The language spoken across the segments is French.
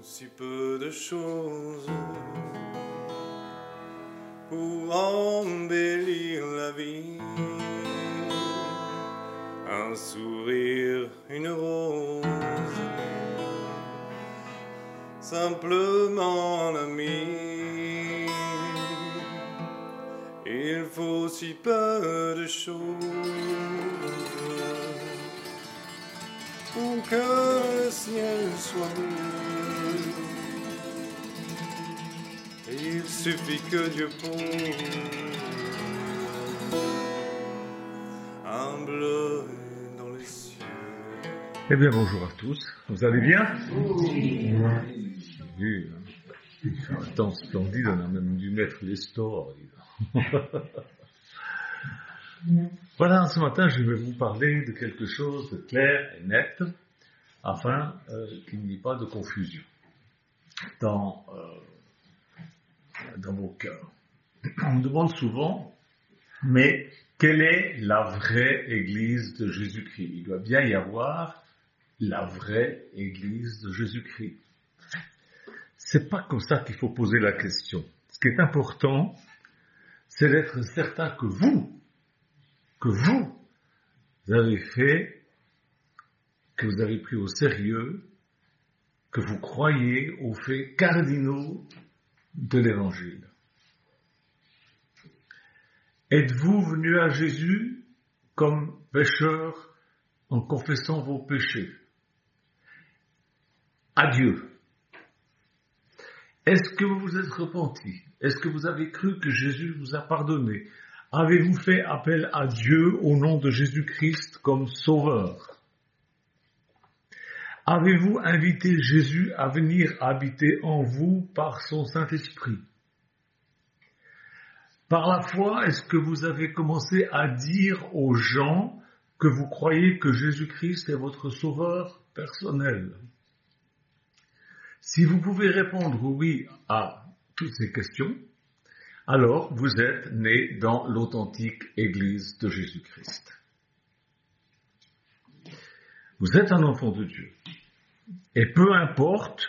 si peu de choses pour embellir la vie. Un sourire, une rose, simplement un ami. Il faut si peu de choses pour que le ciel soit bleu. Il suffit que Dieu pose un bleu dans les cieux. Eh bien, bonjour à tous. Vous allez bien? Oui. J'ai vu, il fait un temps splendide, on a même dû mettre les stores. Voilà, ce matin, je vais vous parler de quelque chose de clair et net, afin qu'il n'y ait pas de confusion dans vos cœurs. On me demande souvent, mais quelle est la vraie Église de Jésus-Christ? Il doit bien y avoir la vraie Église de Jésus-Christ. C'est pas comme ça qu'il faut poser la question. Ce qui est important, c'est d'être certain que vous avez fait, que vous avez pris au sérieux, que vous croyez aux faits cardinaux de l'Évangile. Êtes-vous venu à Jésus comme pécheur en confessant vos péchés? À Dieu. Est-ce que vous vous êtes repenti? Est-ce que vous avez cru que Jésus vous a pardonné? Avez-vous fait appel à Dieu au nom de Jésus-Christ comme sauveur? Avez-vous invité Jésus à venir habiter en vous par son Saint-Esprit? Par la foi, est-ce que vous avez commencé à dire aux gens que vous croyez que Jésus-Christ est votre sauveur personnel? Si vous pouvez répondre oui à toutes ces questions, alors vous êtes né dans l'authentique Église de Jésus-Christ. Vous êtes un enfant de Dieu. Et peu importe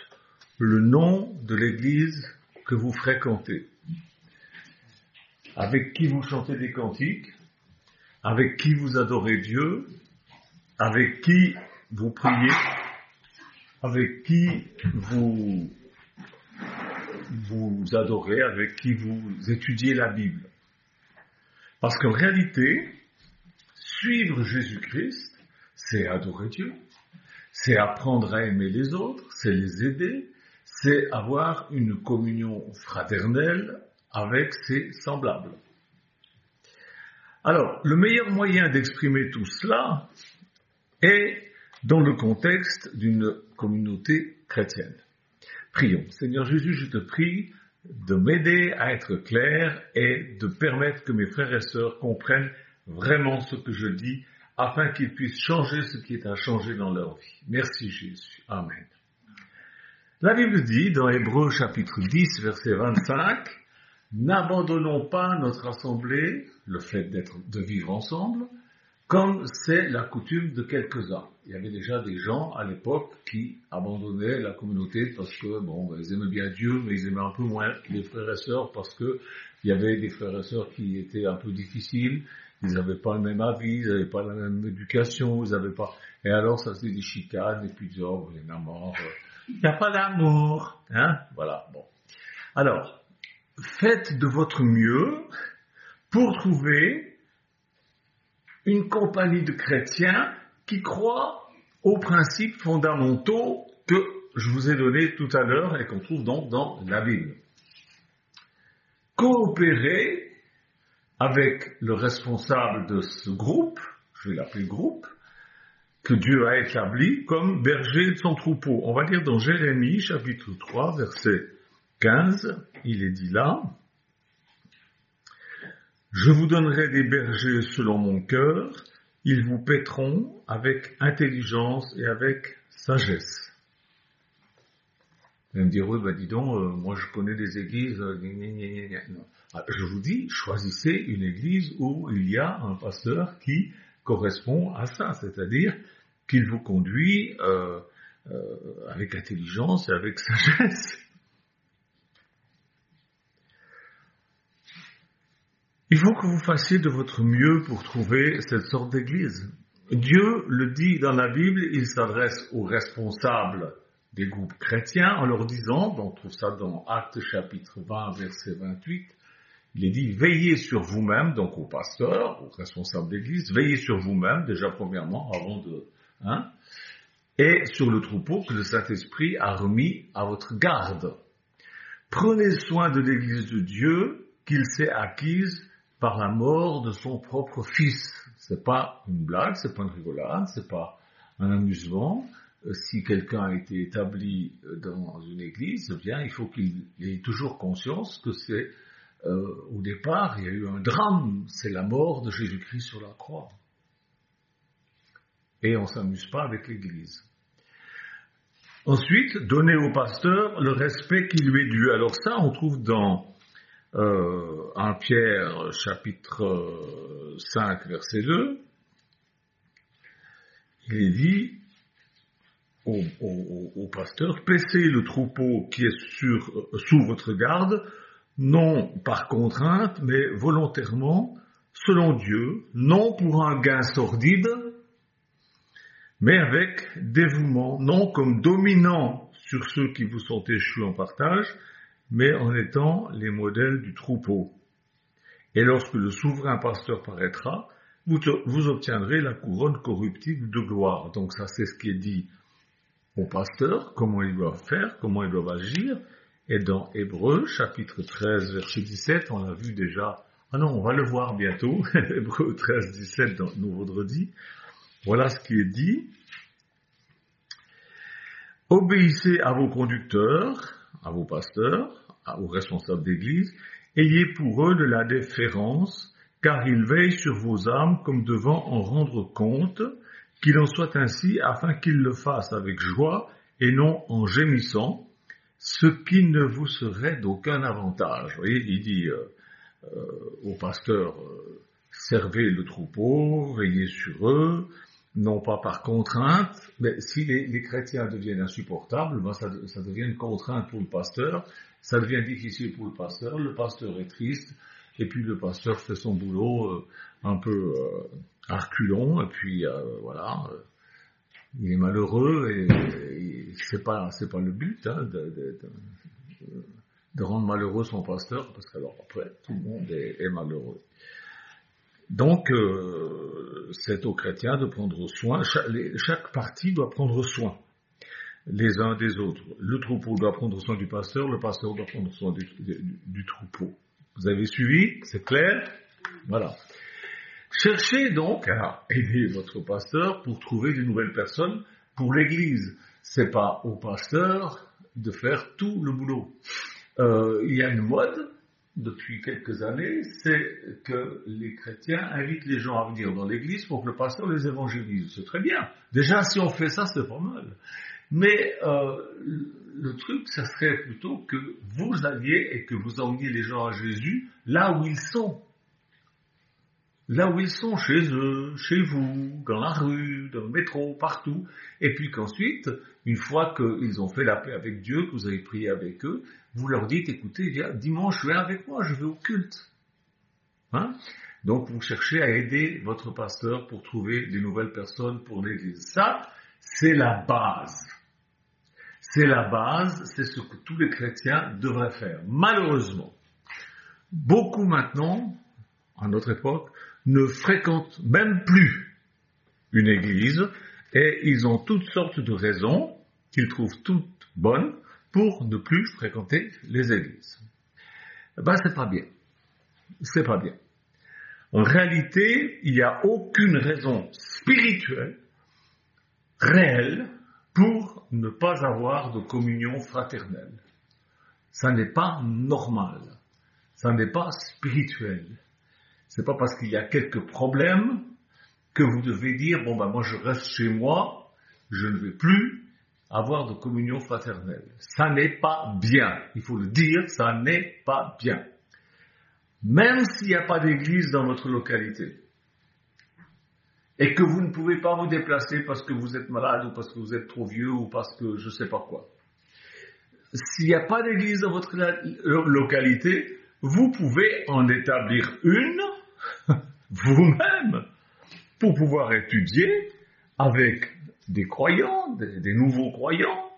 le nom de l'Église que vous fréquentez, avec qui vous chantez des cantiques, avec qui vous adorez Dieu, avec qui vous priez, avec qui vous adorez, avec qui vous étudiez la Bible. Parce qu'en réalité, suivre Jésus-Christ, c'est adorer Dieu, c'est apprendre à aimer les autres, c'est les aider, c'est avoir une communion fraternelle avec ses semblables. Alors, le meilleur moyen d'exprimer tout cela est dans le contexte d'une communauté chrétienne. Prions. Seigneur Jésus, je te prie de m'aider à être clair et de permettre que mes frères et sœurs comprennent vraiment ce que je dis afin qu'ils puissent changer ce qui est à changer dans leur vie. Merci Jésus. Amen. La Bible dit dans Hébreux chapitre 10, verset 25, « N'abandonnons pas notre assemblée, le fait de vivre ensemble, comme c'est la coutume de quelques-uns. » Il y avait déjà des gens à l'époque qui abandonnaient la communauté parce que, ils aimaient bien Dieu, mais ils aimaient un peu moins les frères et sœurs parce que il y avait des frères et sœurs qui étaient un peu difficiles, ils n'avaient pas le même avis, ils n'avaient pas la même éducation, ils n'avaient pas... Et alors ça faisait des chicanes, et puis il y en a marre, il n'y a pas d'amour, hein, voilà, bon. Alors, faites de votre mieux pour trouver une compagnie de chrétiens qui croient aux principes fondamentaux que je vous ai donnés tout à l'heure et qu'on trouve donc dans la Bible. Coopérez avec le responsable de ce groupe, je vais l'appeler groupe, que Dieu a établi comme berger de son troupeau. On va lire dans Jérémie chapitre 3, verset 15, il est dit là, « Je vous donnerai des bergers selon mon cœur, ils vous paîtront avec intelligence et avec sagesse. » Vous allez me dire, oui, dis donc, moi je connais des églises, non. Je vous dis, choisissez une église où il y a un pasteur qui correspond à ça, c'est-à-dire qu'il vous conduit avec intelligence et avec sagesse. Il faut que vous fassiez de votre mieux pour trouver cette sorte d'église. Dieu le dit dans la Bible, il s'adresse aux responsables des groupes chrétiens en leur disant, on trouve ça dans Actes chapitre 20, verset 28, il est dit, veillez sur vous-même, donc aux pasteurs, aux responsables d'église, veillez sur vous-même, déjà premièrement, avant de... et sur le troupeau que le Saint-Esprit a remis à votre garde. Prenez soin de l'église de Dieu qu'il s'est acquise par la mort de son propre fils. C'est pas une blague, c'est pas une rigolade, c'est pas un amusement. Si quelqu'un a été établi dans une église, eh bien, il faut qu'il ait toujours conscience que c'est, au départ, il y a eu un drame, c'est la mort de Jésus-Christ sur la croix. Et on s'amuse pas avec l'église. Ensuite, donner au pasteur le respect qui lui est dû. Alors ça, on trouve dans 1 Pierre, chapitre 5, verset 2, il est dit au pasteur, paissez le troupeau qui est sous votre garde, non par contrainte, mais volontairement, selon Dieu, non pour un gain sordide, mais avec dévouement, non comme dominant sur ceux qui vous sont échus en partage, mais en étant les modèles du troupeau. Et lorsque le souverain pasteur paraîtra, vous obtiendrez la couronne corruptible de gloire. Donc ça, c'est ce qui est dit au pasteur, comment ils doivent faire, comment ils doivent agir. Et dans Hébreux, chapitre 13, verset 17, on l'a vu déjà. Ah non, on va le voir bientôt. Hébreux 13, 17, dans nos vendredis. Voilà ce qui est dit. Obéissez à vos conducteurs, à vos pasteurs, aux responsables d'église, ayez pour eux de la déférence, car ils veillent sur vos âmes comme devant en rendre compte, qu'il en soit ainsi afin qu'ils le fassent avec joie et non en gémissant, ce qui ne vous serait d'aucun avantage. Vous voyez, il dit aux pasteurs, servez le troupeau, veillez sur eux, non pas par contrainte, mais si les chrétiens deviennent insupportables, ben ça devient une contrainte pour le pasteur, ça devient difficile pour le pasteur est triste, et puis le pasteur fait son boulot un peu à reculons, et puis voilà, il est malheureux, et c'est pas le but de rendre malheureux son pasteur, parce qu'alors après, tout le monde est malheureux. Donc, c'est aux chrétiens de prendre soin, chaque partie doit prendre soin les uns des autres. Le troupeau doit prendre soin du pasteur, le pasteur doit prendre soin du troupeau. Vous avez suivi? C'est clair? Voilà. Cherchez donc à aider votre pasteur pour trouver de nouvelles personnes pour l'église. C'est pas au pasteur de faire tout le boulot. Il y a une mode depuis quelques années, c'est que les chrétiens invitent les gens à venir dans l'église pour que le pasteur les évangélise. C'est très bien. Déjà, si on fait ça, c'est pas mal. Mais le truc, ça serait plutôt que vous alliez et que vous emmeniez les gens à Jésus là où ils sont. Là où ils sont, chez eux, chez vous, dans la rue, dans le métro, partout. Et puis qu'ensuite, une fois qu'ils ont fait la paix avec Dieu, que vous avez prié avec eux, vous leur dites, écoutez, dimanche, viens avec moi, je vais au culte. Hein? Donc, vous cherchez à aider votre pasteur pour trouver des nouvelles personnes pour l'église. Ça, c'est la base. C'est la base, c'est ce que tous les chrétiens devraient faire. Malheureusement, beaucoup maintenant, à notre époque, ne fréquentent même plus une église et ils ont toutes sortes de raisons qu'ils trouvent toutes bonnes pour ne plus fréquenter les églises. Ben, c'est pas bien. C'est pas bien. En réalité, il n'y a aucune raison spirituelle, réelle, pour ne pas avoir de communion fraternelle. Ça n'est pas normal. Ça n'est pas spirituel. C'est pas parce qu'il y a quelques problèmes que vous devez dire, bon ben moi je reste chez moi, je ne vais plus avoir de communion fraternelle. Ça n'est pas bien. Il faut le dire, ça n'est pas bien. Même s'il n'y a pas d'église dans votre localité, et que vous ne pouvez pas vous déplacer parce que vous êtes malade ou parce que vous êtes trop vieux ou parce que je ne sais pas quoi. S'il n'y a pas d'église dans votre localité, vous pouvez en établir une vous-même pour pouvoir étudier avec des croyants, des nouveaux croyants,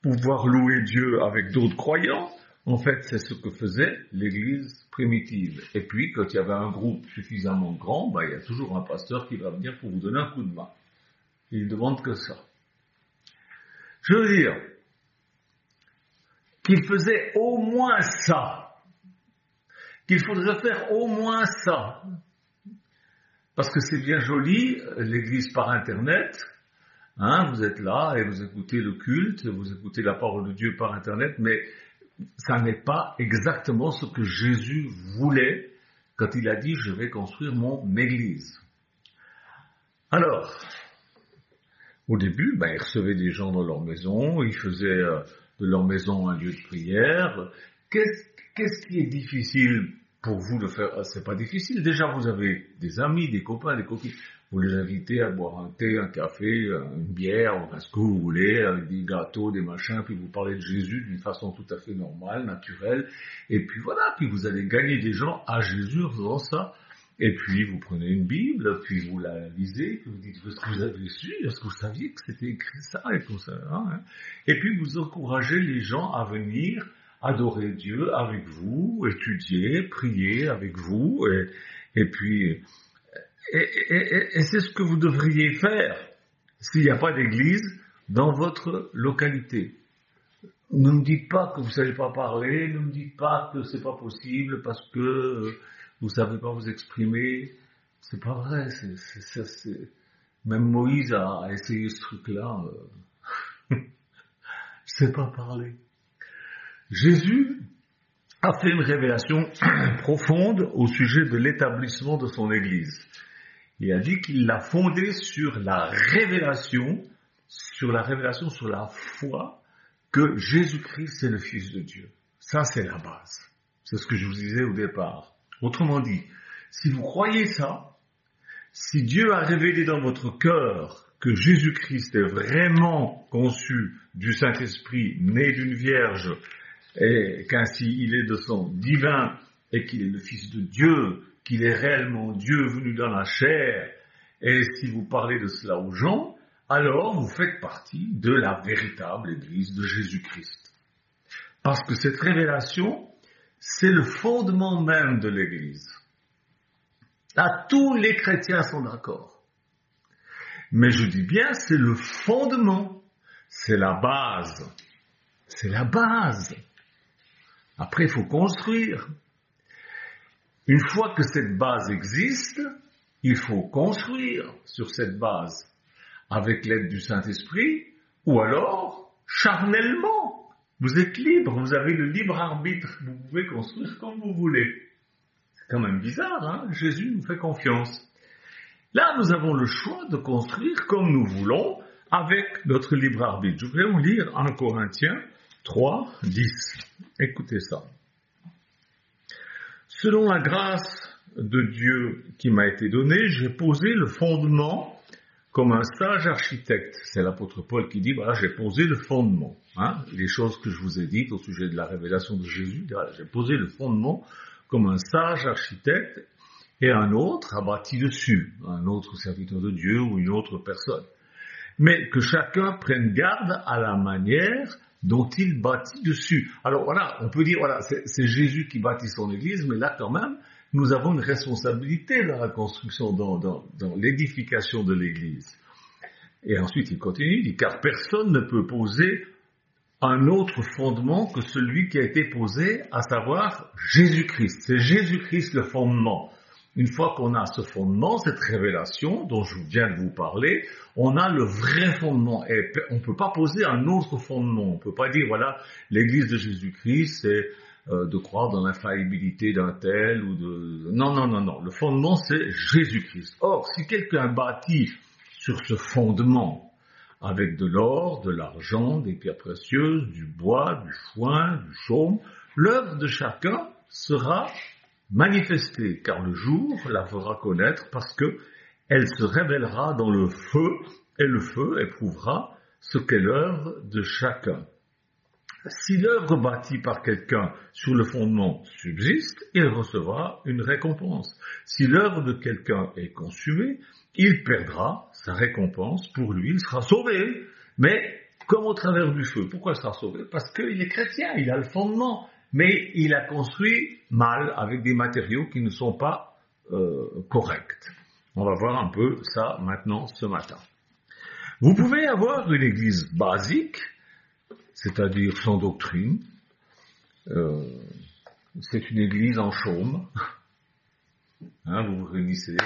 pouvoir louer Dieu avec d'autres croyants. En fait, c'est ce que faisait l'église primitive. Et puis, quand il y avait un groupe suffisamment grand, il y a toujours un pasteur qui va venir pour vous donner un coup de main. Il ne demande que ça. Je veux dire qu'il faisait au moins ça. Qu'il faudrait faire au moins ça. Parce que c'est bien joli, l'église par Internet. Vous êtes là et vous écoutez le culte, vous écoutez la parole de Dieu par Internet, mais ça n'est pas exactement ce que Jésus voulait quand il a dit « je vais construire mon église ». Alors, au début, il recevait des gens dans leur maison, il faisait de leur maison un lieu de prière. Qu'est-ce qui est difficile pour vous de faire? C'est pas difficile. Déjà, vous avez des amis, des copains, des copines. Vous les invitez à boire un thé, un café, une bière, enfin, ce que vous voulez, avec des gâteaux, des machins, puis vous parlez de Jésus d'une façon tout à fait normale, naturelle. Et puis voilà, puis vous allez gagner des gens à Jésus en faisant ça. Et puis vous prenez une Bible, puis vous la lisez, puis vous dites, est-ce que vous avez su, est-ce que vous saviez que c'était écrit ça et tout ça, hein? Et puis vous encouragez les gens à venir adorer Dieu avec vous, étudier, prier avec vous, et puis, et c'est ce que vous devriez faire s'il n'y a pas d'église dans votre localité. Ne me dites pas que vous ne savez pas parler, ne me dites pas que c'est pas possible parce que vous ne savez pas vous exprimer. C'est pas vrai, même Moïse a essayé ce truc-là. Je sais pas parler. Jésus a fait une révélation profonde au sujet de l'établissement de son Église. Il a dit qu'il l'a fondée sur la révélation, sur la foi que Jésus-Christ est le Fils de Dieu. Ça, c'est la base. C'est ce que je vous disais au départ. Autrement dit, si vous croyez ça, si Dieu a révélé dans votre cœur que Jésus-Christ est vraiment conçu du Saint-Esprit, né d'une vierge, et qu'ainsi il est de son divin, et qu'il est le Fils de Dieu, qu'il est réellement Dieu venu dans la chair, et si vous parlez de cela aux gens, alors vous faites partie de la véritable Église de Jésus-Christ. Parce que cette révélation, c'est le fondement même de l'Église. Là, tous les chrétiens sont d'accord. Mais je dis bien, c'est le fondement, c'est la base. C'est la base. Après, il faut construire. Une fois que cette base existe, il faut construire sur cette base avec l'aide du Saint-Esprit ou alors charnellement. Vous êtes libre, vous avez le libre arbitre, vous pouvez construire comme vous voulez. C'est quand même bizarre, hein? Jésus nous fait confiance. Là, nous avons le choix de construire comme nous voulons avec notre libre arbitre. Je voudrais vous lire 1 Corinthiens 3, 10. Écoutez ça. Selon la grâce de Dieu qui m'a été donnée, j'ai posé le fondement comme un sage architecte. C'est l'apôtre Paul qui dit, voilà, j'ai posé le fondement. Les choses que je vous ai dites au sujet de la révélation de Jésus, voilà, j'ai posé le fondement comme un sage architecte et un autre a bâti dessus, un autre serviteur de Dieu ou une autre personne. Mais que chacun prenne garde à la manière dont il bâtit dessus. Alors voilà, on peut dire, voilà, c'est Jésus qui bâtit son Église, mais là quand même, nous avons une responsabilité dans la construction, dans l'édification de l'Église. Et ensuite il continue, il dit, car personne ne peut poser un autre fondement que celui qui a été posé, à savoir Jésus-Christ. C'est Jésus-Christ le fondement. Une fois qu'on a ce fondement, cette révélation dont je viens de vous parler, on a le vrai fondement. Et on ne peut pas poser un autre fondement. On ne peut pas dire, voilà, l'Église de Jésus-Christ, c'est de croire dans l'infaillibilité d'un tel ou de... Non. Le fondement, c'est Jésus-Christ. Or, si quelqu'un bâtit sur ce fondement, avec de l'or, de l'argent, des pierres précieuses, du bois, du foin, du chaume, l'œuvre de chacun sera manifestée, car le jour la fera connaître, parce que elle se révélera dans le feu, et le feu éprouvera ce qu'est l'œuvre de chacun. Si l'œuvre bâtie par quelqu'un sur le fondement subsiste, il recevra une récompense. Si l'œuvre de quelqu'un est consumée, il perdra sa récompense. Pour lui, il sera sauvé, mais comme au travers du feu. Pourquoi il sera sauvé? Parce qu'il est chrétien, il a le fondement, mais il a construit mal, avec des matériaux qui ne sont pas corrects. On va voir un peu ça maintenant ce matin. Vous pouvez avoir une église basique, c'est-à-dire sans doctrine. C'est une église en chaume. Vous vous réunissez.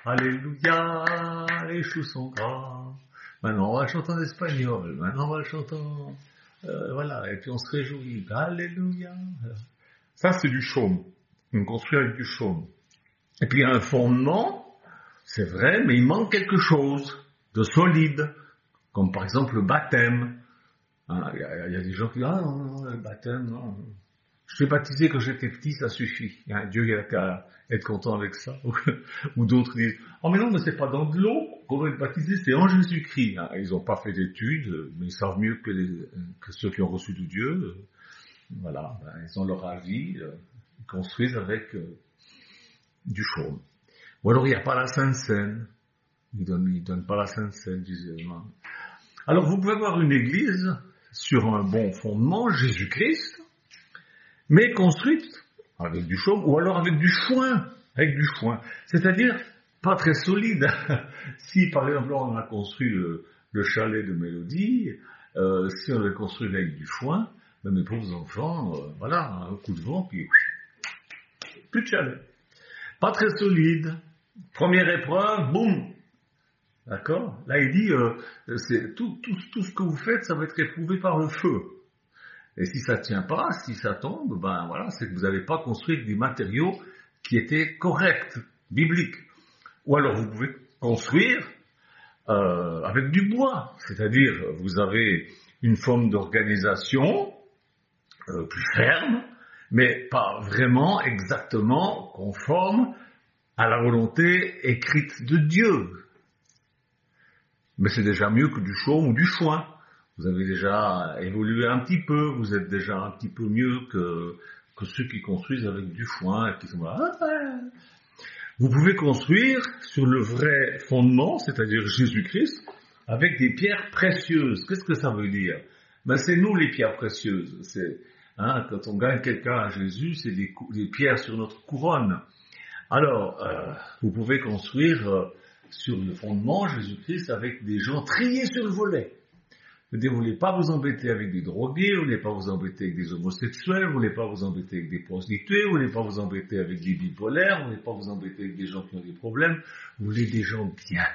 Alléluia, les choux sont gras. Maintenant, on va le chanter en espagnol. Maintenant, on va le chanter en... voilà, et puis on se réjouit. Alléluia. Ça, c'est du chaume. On construit avec du chaume. Et puis, il y a un fondement, c'est vrai, mais il manque quelque chose de solide, comme par exemple le baptême. Il y a des gens qui disent « Ah non, le baptême, non. Je suis baptisé quand j'étais petit, ça suffit. Dieu il a qu'à être content avec ça. » Ou d'autres disent « Oh mais non, mais c'est pas dans de l'eau qu'on va être baptisé, c'est en Jésus-Christ. » Ils n'ont pas fait d'études, mais ils savent mieux que ceux qui ont reçu de Dieu. Voilà, ils ont leur avis, ils construisent avec du chaume. Ou alors il n'y a pas la Sainte Seine. Ils donnent pas la Sainte Seine, disent. Alors vous pouvez avoir une église sur un bon fondement, Jésus-Christ, mais construite avec du chaume, ou alors avec du foin, c'est-à-dire pas très solide. Si par exemple on a construit le chalet de Mélodie, si on avait construit avec du foin, ben, mes pauvres enfants, voilà, un coup de vent, puis plus de chalet. Pas très solide. Première épreuve, boum. D'accord? Là, il dit, c'est tout ce que vous faites, ça va être éprouvé par le feu. Et si ça tient pas, si ça tombe, ben voilà, c'est que vous n'avez pas construit avec des matériaux qui étaient corrects, bibliques. Ou alors vous pouvez construire avec du bois, c'est-à-dire vous avez une forme d'organisation plus ferme, mais pas vraiment exactement conforme à la volonté écrite de Dieu. Mais c'est déjà mieux que du chaume ou du foin. Vous avez déjà évolué un petit peu, vous êtes déjà un petit peu mieux que ceux qui construisent avec du foin et qui sont là. Vous pouvez construire sur le vrai fondement, c'est-à-dire Jésus-Christ, avec des pierres précieuses. Qu'est-ce que ça veut dire? Ben c'est nous les pierres précieuses. C'est quand on gagne quelqu'un à Jésus, c'est des pierres sur notre couronne. Alors, vous pouvez construire sur le fondement Jésus-Christ avec des gens triés sur le volet. Vous ne voulez pas vous embêter avec des drogués, vous ne voulez pas vous embêter avec des homosexuels, vous ne voulez pas vous embêter avec des prostituées, vous ne voulez pas vous embêter avec des bipolaires, vous ne voulez pas vous embêter avec des gens qui ont des problèmes, vous voulez des gens bien.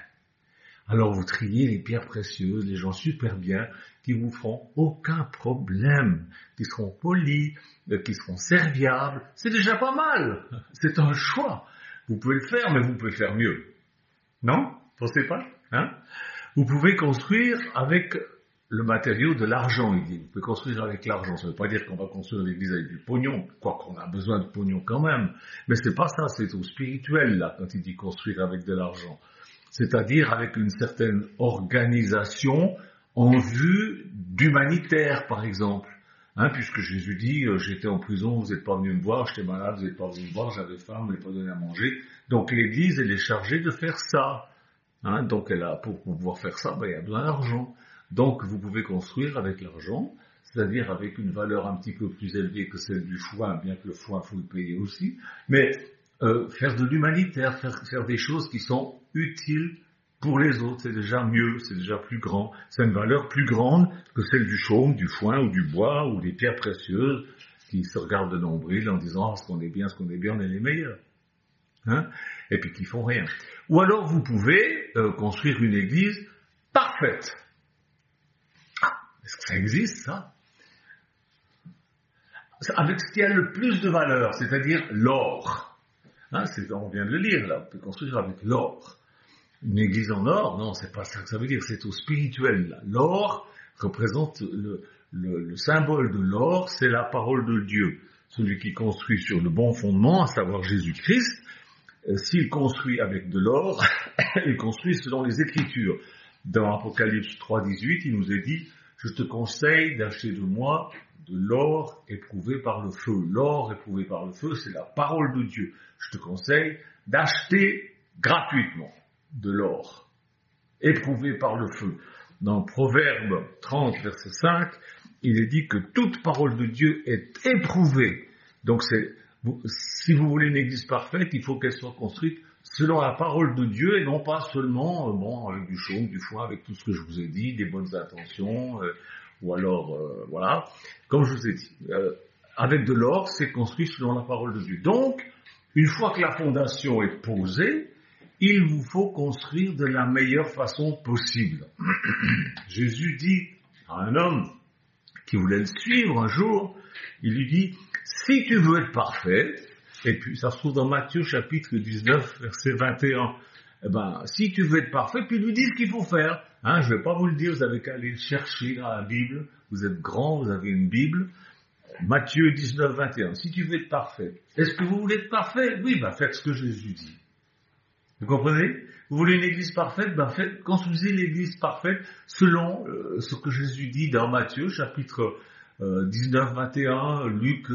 Alors vous triez les pierres précieuses, les gens super bien, qui vous feront aucun problème, qui seront polis, qui seront serviables. C'est déjà pas mal. C'est un choix. Vous pouvez le faire, mais vous pouvez faire mieux. Non? Pensez pas? Vous pouvez construire avec le matériau de l'argent, il dit. Vous pouvez construire avec l'argent. Ça ne veut pas dire qu'on va construire l'église avec du pognon, quoi qu'on a besoin de pognon quand même. Mais c'est pas ça, c'est au spirituel, là, quand il dit construire avec de l'argent. C'est-à-dire avec une certaine organisation en vue d'humanitaire, par exemple. Puisque Jésus dit, j'étais en prison, vous n'êtes pas venu me voir, j'étais malade, vous n'êtes pas venu me voir, j'avais faim, vous ne m'avez pas donné à manger. Donc l'église, elle est chargée de faire ça. Donc pour pouvoir faire ça, il y a besoin d'argent. Donc vous pouvez construire avec l'argent, c'est-à-dire avec une valeur un petit peu plus élevée que celle du foin, bien que le foin, il faut le payer aussi, mais faire de l'humanitaire, faire des choses qui sont utiles pour les autres, c'est déjà mieux, c'est déjà plus grand, c'est une valeur plus grande que celle du chaume, du foin ou du bois ou des pierres précieuses qui se regardent de nombril en disant ce qu'on est bien, on est les meilleurs. Et puis qui font rien. Ou alors vous pouvez construire une église parfaite. Est-ce que ça existe, ça? Avec ce qui a le plus de valeur, c'est-à-dire l'or. On vient de le lire, là. On peut construire avec l'or. Une église en or, non, c'est pas ça que ça veut dire. C'est au spirituel, là. L'or représente le symbole de l'or, c'est la parole de Dieu. Celui qui construit sur le bon fondement, à savoir Jésus-Christ, s'il construit avec de l'or, il construit selon les Écritures. Dans Apocalypse 3,18, il nous est dit « Je te conseille d'acheter de moi de l'or éprouvé par le feu. » L'or éprouvé par le feu, c'est la parole de Dieu. Je te conseille d'acheter gratuitement de l'or éprouvé par le feu. Dans Proverbe 30, verset 5, il est dit que toute parole de Dieu est éprouvée. Donc si vous voulez une église parfaite, il faut qu'elle soit construite selon la parole de Dieu et non pas seulement avec du chaume, du foin, avec tout ce que je vous ai dit, des bonnes intentions, ou alors, voilà, comme je vous ai dit, avec de l'or, c'est construit selon la parole de Dieu. Donc, une fois que la fondation est posée, il vous faut construire de la meilleure façon possible. Jésus dit à un homme qui voulait le suivre un jour, il lui dit, si tu veux être parfait, et puis ça se trouve dans Matthieu chapitre 19, verset 21, si tu veux être parfait, puis lui dis ce qu'il faut faire. Je ne vais pas vous le dire, vous avez qu'à aller le chercher dans la Bible, vous êtes grand, vous avez une Bible. Matthieu 19, 21, si tu veux être parfait, est-ce que vous voulez être parfait? Oui, faites ce que Jésus dit. Vous comprenez? Vous voulez une église parfaite? Construisez l'église parfaite selon ce que Jésus dit dans Matthieu, chapitre 19, 21, Luc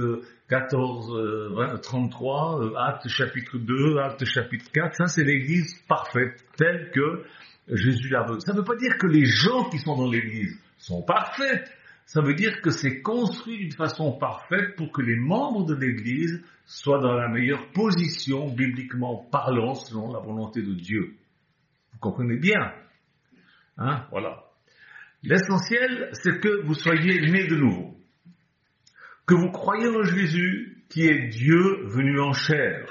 14, 33, Actes chapitre 2, Actes chapitre 4. Ça, c'est l'église parfaite, telle que Jésus la veut. Ça ne veut pas dire que les gens qui sont dans l'église sont parfaits. Ça veut dire que c'est construit d'une façon parfaite pour que les membres de l'Église soient dans la meilleure position, bibliquement parlant, selon la volonté de Dieu. Vous comprenez bien? Voilà. L'essentiel, c'est que vous soyez nés de nouveau. Que vous croyez en Jésus, qui est Dieu venu en chair,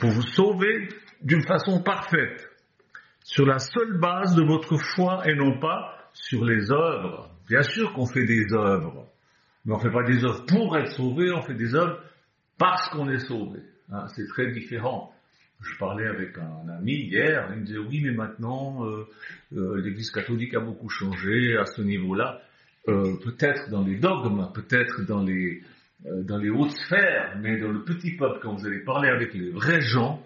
pour vous sauver d'une façon parfaite, sur la seule base de votre foi et non pas sur les œuvres. Bien sûr qu'on fait des œuvres, mais on ne fait pas des œuvres pour être sauvé, on fait des œuvres parce qu'on est sauvé. C'est très différent. Je parlais avec un ami hier, il me disait oui, mais maintenant l'Église catholique a beaucoup changé à ce niveau-là, peut-être dans les dogmes, peut-être dans les hautes sphères, mais dans le petit peuple, quand vous allez parler avec les vrais gens,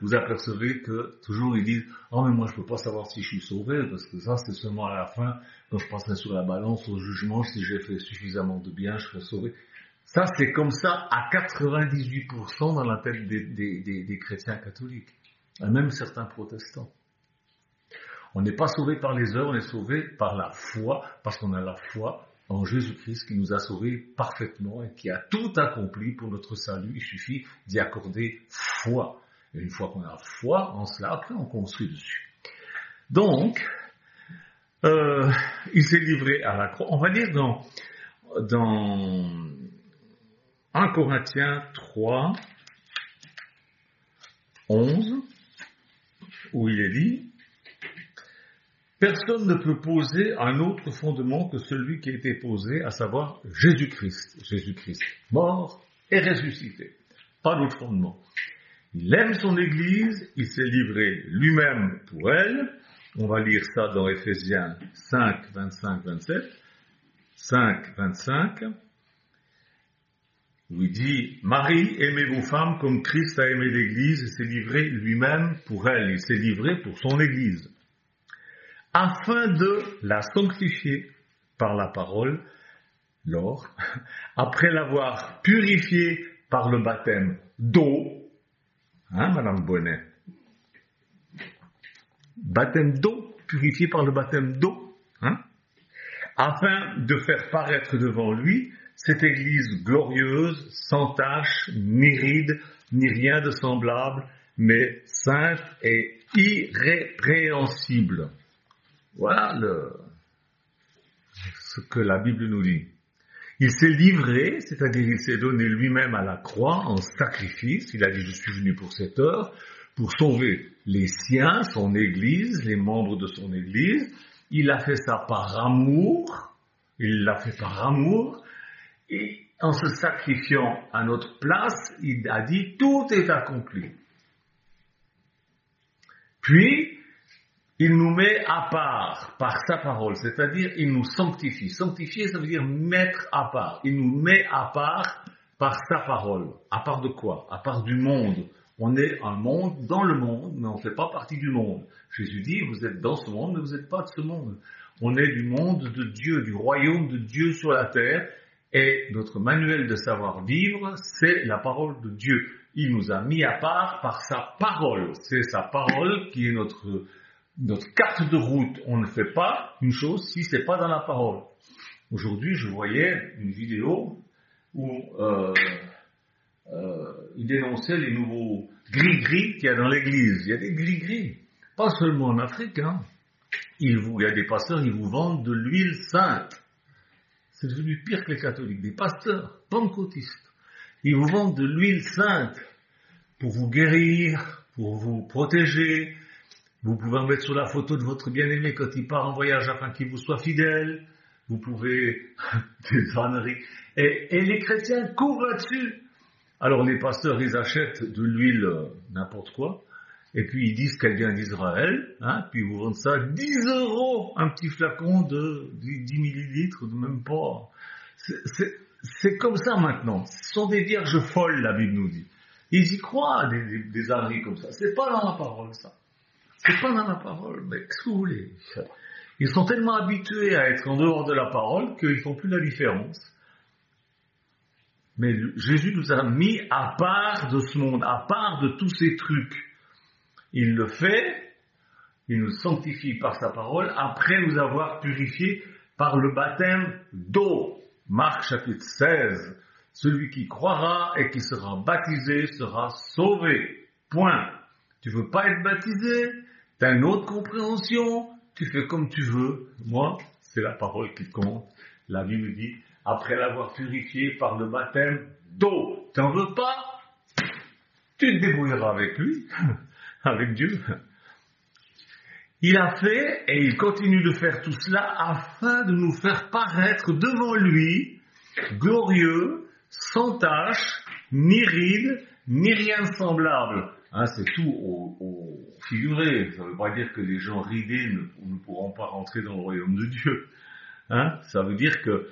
vous apercevez que toujours ils disent « Oh mais moi je peux pas savoir si je suis sauvé parce que ça c'est seulement à la fin quand je passerai sur la balance au jugement si j'ai fait suffisamment de bien je serai sauvé ». Ça c'est comme ça à 98% dans la tête des chrétiens catholiques et même certains protestants. On n'est pas sauvé par les œuvres, on est sauvé par la foi parce qu'on a la foi en Jésus-Christ qui nous a sauvés parfaitement et qui a tout accompli pour notre salut. Il suffit d'y accorder foi. Et une fois qu'on a foi en cela, après on construit dessus. Donc, il s'est livré à la croix. On va lire dans 1 Corinthiens 3, 11, où il est dit « Personne ne peut poser un autre fondement que celui qui a été posé, à savoir Jésus-Christ. Jésus-Christ, mort et ressuscité. Pas d'autre fondement. Il aime son Église, il s'est livré lui-même pour elle. » On va lire ça dans Éphésiens 5, 25, 27. 5, 25. Où il dit « Marie, aimez vos femmes comme Christ a aimé l'Église et s'est livré lui-même pour elle. » Il s'est livré pour son Église. Afin de la sanctifier par la parole, l'or, après l'avoir purifiée par le baptême d'eau. Madame Bonnet? Baptême d'eau, purifié par le baptême d'eau, afin de faire paraître devant lui cette église glorieuse, sans tache, ni ride, ni rien de semblable, mais sainte et irrépréhensible. Voilà ce que la Bible nous dit. Il s'est livré, c'est-à-dire il s'est donné lui-même à la croix en sacrifice. Il a dit, je suis venu pour cette heure, pour sauver les siens, son Église, les membres de son Église. Il a fait ça par amour. Il l'a fait par amour. Et en se sacrifiant à notre place, il a dit, tout est accompli. Puis, il nous met à part par sa parole, c'est-à-dire il nous sanctifie. Sanctifier, ça veut dire mettre à part. Il nous met à part par sa parole. À part de quoi? À part du monde. On est un monde dans le monde, mais on ne fait pas partie du monde. Jésus dit, vous êtes dans ce monde, mais vous n'êtes pas de ce monde. On est du monde de Dieu, du royaume de Dieu sur la terre, et notre manuel de savoir-vivre, c'est la parole de Dieu. Il nous a mis à part par sa parole. C'est sa parole qui est notre carte de route. On ne fait pas une chose si c'est pas dans la parole. Aujourd'hui, je voyais une vidéo où il dénonçait les nouveaux gris-gris qu'il y a dans l'église. Il y a des gris-gris, pas seulement en Afrique. Il y a des pasteurs, ils vous vendent de l'huile sainte. C'est devenu pire que les catholiques. Des pasteurs pentecôtistes, ils vous vendent de l'huile sainte pour vous guérir, pour vous protéger. Vous pouvez en mettre sur la photo de votre bien-aimé quand il part en voyage afin qu'il vous soit fidèle. Vous pouvez... des âneries. Et les chrétiens courent là-dessus. Alors les pasteurs, ils achètent de l'huile n'importe quoi. Et puis ils disent qu'elle vient d'Israël. Puis ils vous vendent ça 10 €, un petit flacon de 10 millilitres, de même pas. C'est comme ça maintenant. Ce sont des vierges folles, la Bible nous dit. Ils y croient, des âneries comme ça. C'est pas dans la parole, ça. C'est pas dans la parole, mais qu'est-ce que vous voulez? Ils sont tellement habitués à être en dehors de la parole qu'ils font plus la différence. Mais Jésus nous a mis à part de ce monde, à part de tous ces trucs. Il le fait, il nous sanctifie par sa parole, après nous avoir purifiés par le baptême d'eau. Marc chapitre 16. Celui qui croira et qui sera baptisé sera sauvé. Point. Tu veux pas être baptisé? T'as une autre compréhension? Tu fais comme tu veux. Moi, c'est la parole qui compte. La Bible dit, après l'avoir purifié par le baptême d'eau. T'en veux pas? Tu te débrouilleras avec lui, avec Dieu. Il a fait et il continue de faire tout cela afin de nous faire paraître devant lui, glorieux, sans tache, ni ride, ni rien de semblable. C'est tout au figuré. Ça ne veut pas dire que les gens ridés ne pourront pas rentrer dans le royaume de Dieu. Ça veut dire que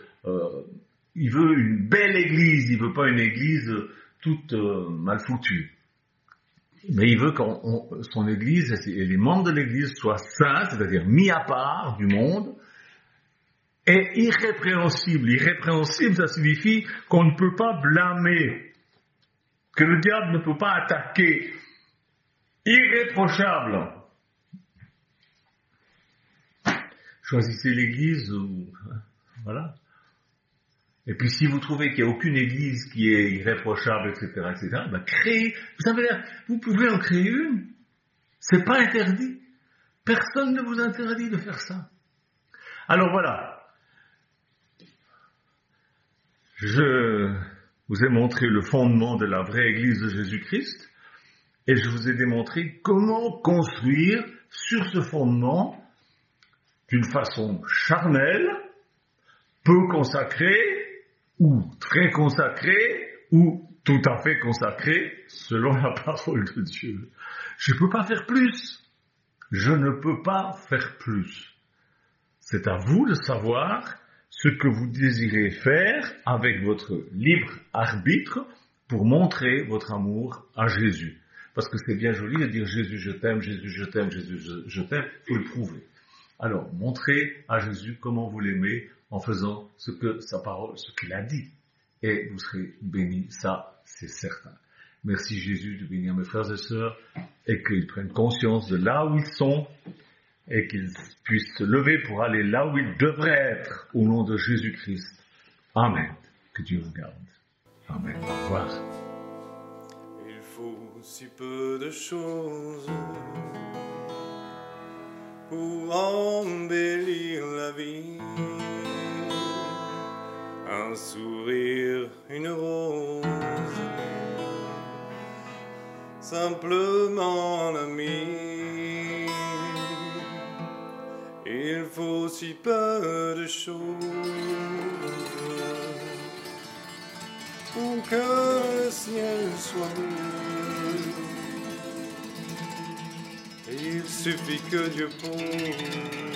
il veut une belle église, il veut pas une église toute mal foutue. Mais il veut que son église et les membres de l'église soient saints, c'est-à-dire mis à part du monde, et irrépréhensibles. Irrépréhensible, ça signifie qu'on ne peut pas blâmer, que le diable ne peut pas attaquer. Irréprochable. Choisissez l'église, voilà. Et puis si vous trouvez qu'il n'y a aucune église qui est irréprochable, etc., créez. Vous pouvez en créer une. C'est pas interdit. Personne ne vous interdit de faire ça. Alors voilà. Je vous ai montré le fondement de la vraie église de Jésus-Christ et je vous ai démontré comment construire sur ce fondement d'une façon charnelle, peu consacrée, ou très consacré, ou tout à fait consacré, selon la parole de Dieu. Je ne peux pas faire plus. Je ne peux pas faire plus. C'est à vous de savoir ce que vous désirez faire avec votre libre arbitre pour montrer votre amour à Jésus. Parce que c'est bien joli de dire Jésus je t'aime, Jésus je t'aime, Jésus je t'aime, il faut le prouver. Alors, montrez à Jésus comment vous l'aimez en faisant ce que sa parole, ce qu'il a dit. Et vous serez bénis, ça, c'est certain. Merci Jésus de bénir mes frères et sœurs et qu'ils prennent conscience de là où ils sont et qu'ils puissent se lever pour aller là où ils devraient être au nom de Jésus-Christ. Amen. Que Dieu vous garde. Amen. Au revoir. Il faut si peu de choses pour embellir la vie. Un sourire, une rose, simplement un ami. Il faut si peu de choses pour que le ciel soit bleu. Il suffit que Dieu pose